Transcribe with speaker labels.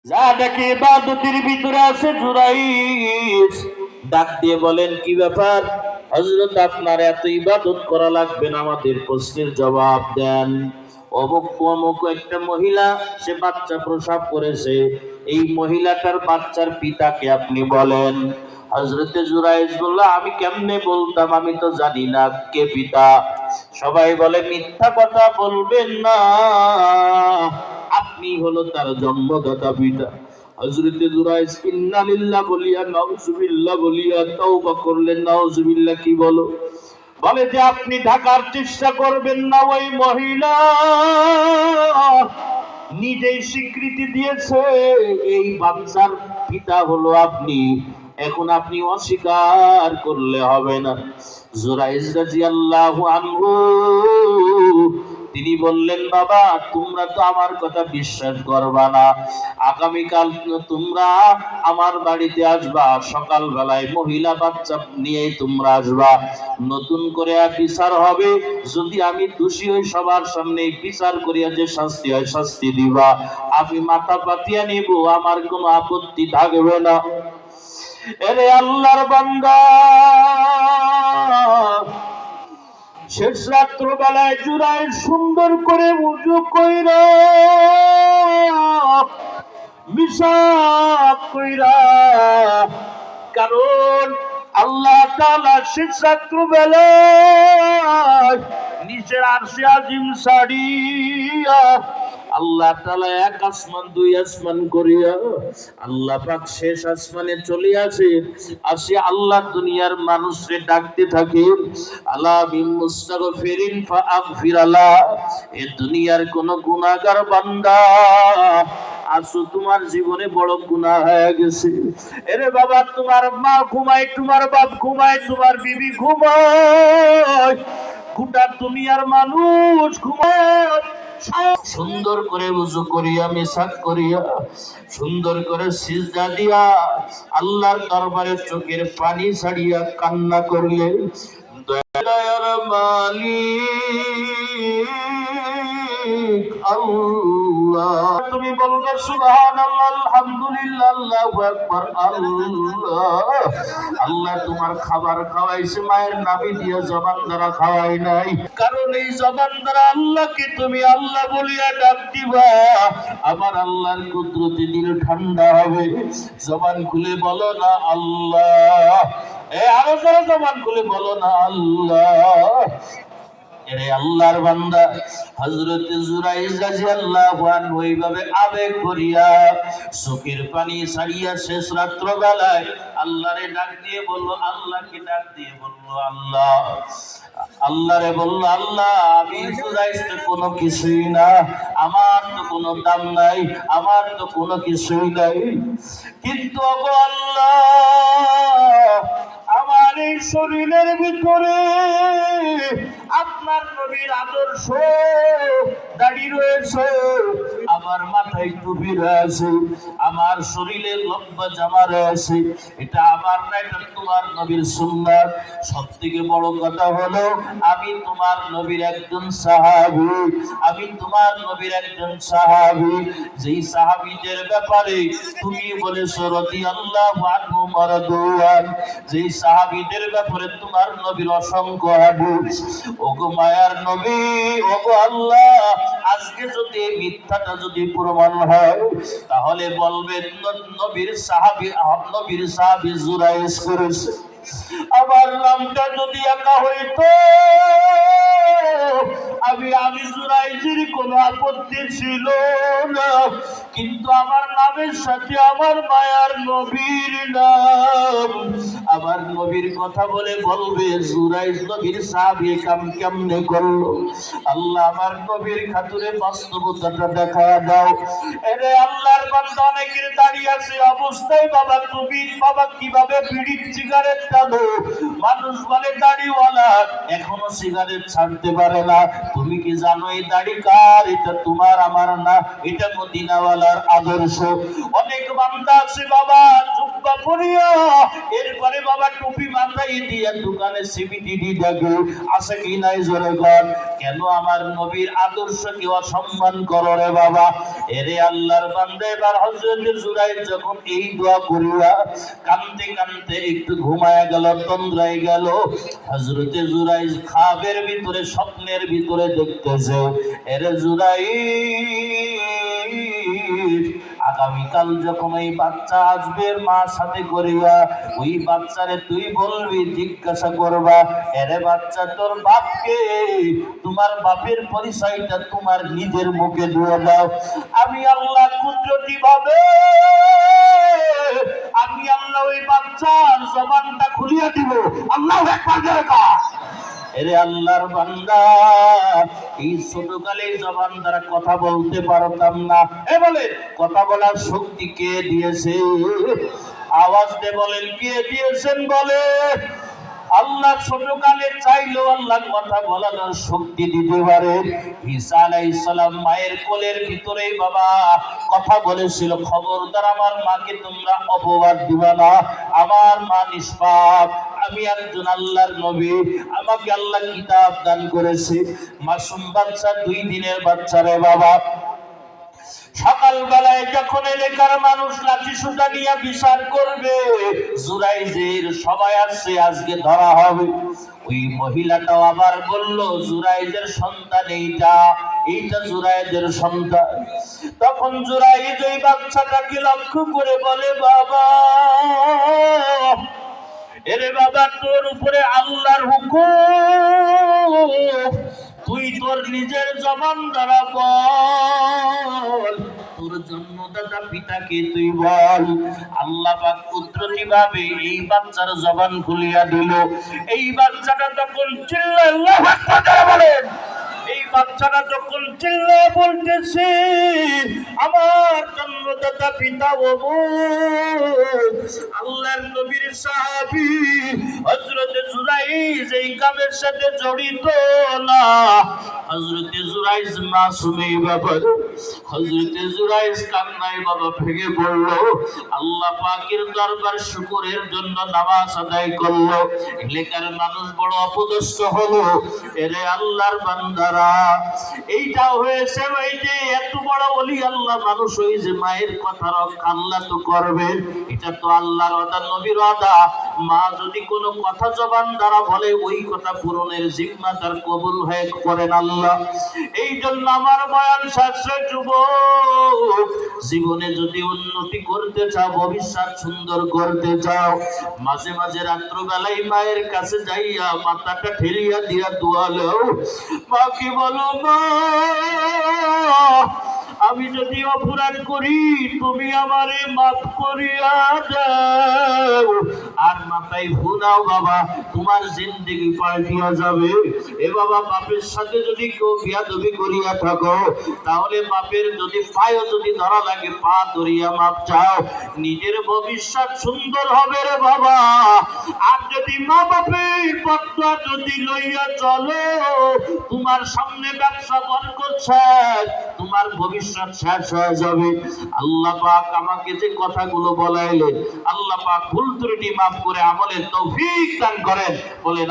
Speaker 1: যা দেখে ইবাদতের ভিতরে আছে জুরাইজ ডাক দিয়ে বলেন, কি ব্যাপার হযরত, আপনার এত ইবাদত করা লাগবে না, আমাদের প্রশ্নের জবাব দেন। অমুক অমুক একটা মহিলা, সে বাচ্চা প্রসব করেছে, এই মহিলাটার বাচ্চার পিতাকে আপনি বলেন। হযরতে জুরাইজ বলল, আমি কেমনে বলতাম, আমি তো জানি না কে পিতা। সবাই বলে, মিথ্যা কথা বলবেন না, আপনি হলো তার জন্মদাতা পিতা। হযরতে জুরাইজ ইন্না লিল্লাহ বলিয়া নাউজুবিল্লাহ বলিয়া তওবা করলেন। নাউজুবিল্লাহ কি বলো? বলে যে আপনি ঢাকার চেষ্টা করবেন না, ওই মহিলা নিজেই স্বীকৃতি দিয়েছে এই বাচ্চার পিতা হলো আপনি, এখন আপনি অস্বীকার করলে হবে না। জুরাইজ রাদিয়াল্লাহু আনহু তিনি বললেন, বাবা তোমরা তো আমার কথা বিশ্বাস করবা না, আগামীকাল তোমরা আমার বাড়িতে আসবা, সকাল বেলায় মহিলা বাচ্চা নিয়ে তোমরা আসবা, নতুন করে বিচার হবে, যদি আমি দোষী হই সবার সামনে বিচার করিয়া যে শাস্তি হয় শাস্তি দিবা, আমি মাথা পাতিয়া নিব, আমার কোনো আপত্তি থাকবে না। এরে আল্লাহর বান্দা, শেষ রাত্র বেলায় জুরাইজ সুন্দর করে উযু কইরা মিশাক কইরা, কারণ আল্লাহ তাআলা শেষ রাত্র বেলায় নিচের আরশে আজিম ছাড়িয়া আল্লাহ তাআলা এক আসমান দুই আসমান করিয়া আল্লাহ পাক শেষ আসমানে চলে আসে আল্লাহ দুনিয়ার মানুষকে ডাকতে থাকে, আলা বিল মুস্তাগফিরিন ফাগফিরালা, এ দুনিয়ার কোন গুনাহগার বান্দা আসো, তোমার জীবনে বড় গুনাহ হয়ে গেছে। এরে বাবা, তোমার মা ঘুমায়, তোমার বাপ ঘুমায়, তোমার বিবি ঘুমায়, গোটা দুনিয়ার মানুষ ঘুমায়, সুন্দর করে ওযু করিয়া মিসাক করিয়া সুন্দর করে সিজদা দিয়া আল্লাহর দরবারে চোখের পানি ছাড়িয়া কান্না করলে, দয়ার মালিক আল্লাহ, তুমি বলবে সুবহানাল্লাহ, আলহামদুলিল্লাহ, আল্লাহু আকবার, আল্লাহ। আল্লাহ তোমার খাবার খাওয়াইছে, মায়ের নাভি দিয়ে জবান দ্বারা খাওয়াই নাই, কারণ এই জবান দ্বারা আল্লাহকে তুমি আল্লাহ বলিয়া ডাক দিবা, আমার আল্লাহর কুদরতে দিল ঠান্ডা হবে। জবান খুলে বলো না আল্লাহ, আরো যারা জবান খুলে বলো না আল্লাহ। এরে আল্লাহর বান্দা, হযরতে জুরাইজ রাদিয়াল্লাহু আনহু এইভাবে আবেগ করিয়া চোখের পানি ছাড়িয়া শেষ রাত্র বেলায় আল্লাহরে ডাক দিয়ে বলল, আল্লাহকে ডাক দিয়ে বলল, আল্লাহ, আল্লাহরে বলল, আল্লাহ আমি জুরাইজ তো কোনো কিছুই না, আমার তো কোনো দাম নাই, আমার তো কোনো কিছুই নাই, কিন্তু ওগো আল্লাহ, আমার এই শরীরের ভিতরে আপনার নবীর আদর্শ দাড়ি রয়েছে, আমার মাথায় টুপি রয়েছে, আমার শরীরে লম্বা জামা রয়েছে, এটা আমার না, এটা তোমার নবীর সুন্নাত। সবথেকে বড় কথা হলো আমি তোমার নবীর একজন সাহাবী, আমি তোমার নবীর একজন সাহাবী, যেই সাহাবীদের ব্যাপারে তুমি বলেছো রাদিয়াল্লাহু আনহু মারদুয়ান, যেই সাহাবীদের ব্যাপারে তোমার নবীর অসংখ্য হাদিস। ওগো মায়ার নবী, ওগো আল্লাহ, আজকে যদি মিথ্যাটা যদি প্রমাণ হয়, তাহলে বলবেন নবীর সাহাবী জুরাইজ করেছে। আমার নামটা যদি একা হইতো, আমি জুরাইজের কোনো আপত্তি ছিল না, কিন্তু আমার নামের সাথে আমার মায়ার নবীর নাম, আমার নবীর কথা বলে বলবে জুরাইজ নবীর সাহাবী কাম কেমনে করলো। আল্লাহ আমার নবীর খাতুরে বাস্তবতাটা দেখা দাও। এরে আল্লাহর বান্দা, অনেকের দাঁড়িয়ে আছে অবস্থায়, বাবা তুমি বাবা কিভাবে বিড়ি সিগারেট টানো, মানুষ বলে দাড়িওয়ালা এখনো সিগারেট ছাড়তে পারে না, তুমি কি জানো এই দাড়ি কার? এটা তোমার আমার না, এটা মদিনাওয়ালার আদর্শ। অনেক বান্দা আছে বাবা জুব্বা পরিয়া এরপরে বাবা টুপি মাথায় দিয়া দোকানে সিবিডিডি ডাকে আছে কি নাই জোরে কর। কেন আমার নবীর আদর্শকে অসম্মান করো রে বাবা? এরে আল্লাহর বান্দা, এবার হযরত জুরাইর যখন এই দোয়া করিয়া কাঁদতে কাঁদতে একটু ঘুমায়া গেল, তন্দ্রায় গেল, হযরত জুরাইর খাবের ভিতরে স্বপ্নের ভিতরে দেখতেছে, এরে জুরাইর আগামীকাল যখন এই বাচ্চা আসবে মার সাথে করিয়া, ওই বাচ্চারে তুই বলবি, জিজ্ঞাসা করবা, এরে বাচ্চা তোর বাপকে, তোমার বাপের পরিচয়টা তোমার নিজের মুখে দিয়ে দাও। আমি আল্লাহ কুদরতি ভাবে আমি আল্লাহ ওই বাচ্চার জবানটা খুলিয়ে দিব। আল্লাহু আকবার জোরে কর। এরে আল্লাহর বান্দা, এই ছোটকালে জবান দ্বারা কথা বলতে পারতাম না, এ বলে কথা বলার শক্তি কে দিয়েছে? আওয়াজ দিয়ে বলেন, কে দিয়েছেন? বলে আল্লাহ ছোটকালে চাইলেও আল্লাহ কথা বলার শক্তি দিতে পারে। ঈসা আলাইহিস সালাম মায়ের কোলের ভিতরেই বাবা কথা বলেছিল, খবরদার আমার মাকে তোমরা অপবাদ দিবা না, আমার মা নিষ্পাপ, আমি একজন আল্লাহর নবী, আমাকে আল্লাহ কিতাব দান করেছে। মাসুম বাচ্চা, 2 দিনের বাচ্চা রে বাবা। সকাল বেলায় যখন এলাকার মানুষ লাঠি সুতা নিয়ে বিচার করবে, জুরাইজের সবাই আসছে, আজকে ধরা হবে। ওই মহিলাটাও আবার বলল, জুরাইজের সন্তান এইটা, এইটা জুরাইজের সন্তান। তখন জুরাইজ ওই বাচ্চাটাকে লক্ষ্য করে বলে, বাবা, এরে বাবা, তোর উপরে আল্লাহর হুকুম, তুই তোর নিজের জবান দ্বারা বল, তোর জন্মদাতা পিতাকে তুই বল। আল্লাহ পাক কুদরতি ভাবে এই বাচ্চার জবান খুলিয়া দিল। এই বাচ্চাটা তখন চিল্লায় আল্লাহু আকবার বলেন, এই বাচ্চাটা যখন চিল্লায় বলতেছে, আমার জন্মদাতা পিতা অমুক, আল্লাহর নবীর সাহাবী হযরত জুরাইজ এই কামের সাথে জড়িত না। হযরত জুরাইজ মাসুমই ব্যাপার। হযরত জুরাইজ কান্নায় বাবা ভেঙে পড়ল, আল্লাহ পাকের দরবার শুকরের জন্য নামাজ আদায় করলো। এলাকার মানুষ বড় অপদস্থ হলো। এরে আল্লাহর বান্দারা, এইটা হয়েছে ওই যে এত বড় ওলি আল্লাহ মানুষ, ওই যে মায়ের কথা রক্ষা আল্লাহ তো করবেন, এটা তো আল্লাহর ওয়াদা, নবীর ওয়াদা। মা যদি কোনো কথা জবান দ্বারা বলে, ওই কথা পূরণের জিম্মা তার কবুল হয়ে করেন আল্লাহ। এই জন্য আমার বয়ান শাস্ত্র যুবক, জীবনে যদি উন্নতি করতে চাও, ভবিষ্যৎ সুন্দর করতে চাও, মাঝে মাঝে রাত্রবেলায় মায়ের কাছে যাইয়া মাথাটা ঠেলিয়া দিয়া দোয়া লও। মাকে বলো, মা, আমি যদি অপরাধ করি তুমি আমারে মাফ করিয়া দাও। আর মাথায় ভুনাও বাবা, তোমার জিন্দেগি পাল্টিয়া যাবে। এ বাবা, বাপের সাথে যদি কেউ বিয়াদবি করিয়া থাকো, তাহলে বাপের যদি পায়ও যদি ধরা লাগে, পা ধরিয়া মাপ চাও, নিজের ভবিষ্যৎ সুন্দর হবে রে বাবা। আর যদি মা বাপের পথটা যদি লইয়া চলো, তোমার সামনে ব্যবসা বরকত শেষ, তোমার ভবিষ্যৎ শেষ হয়ে যাবে। আল্লাহ পাক আমাকে যে কথাগুলো বলাইলেন, আল্লাহ পাক ভুল ত্রুটি মাফ করে আমলের তৌফিক দান করেন। বলেন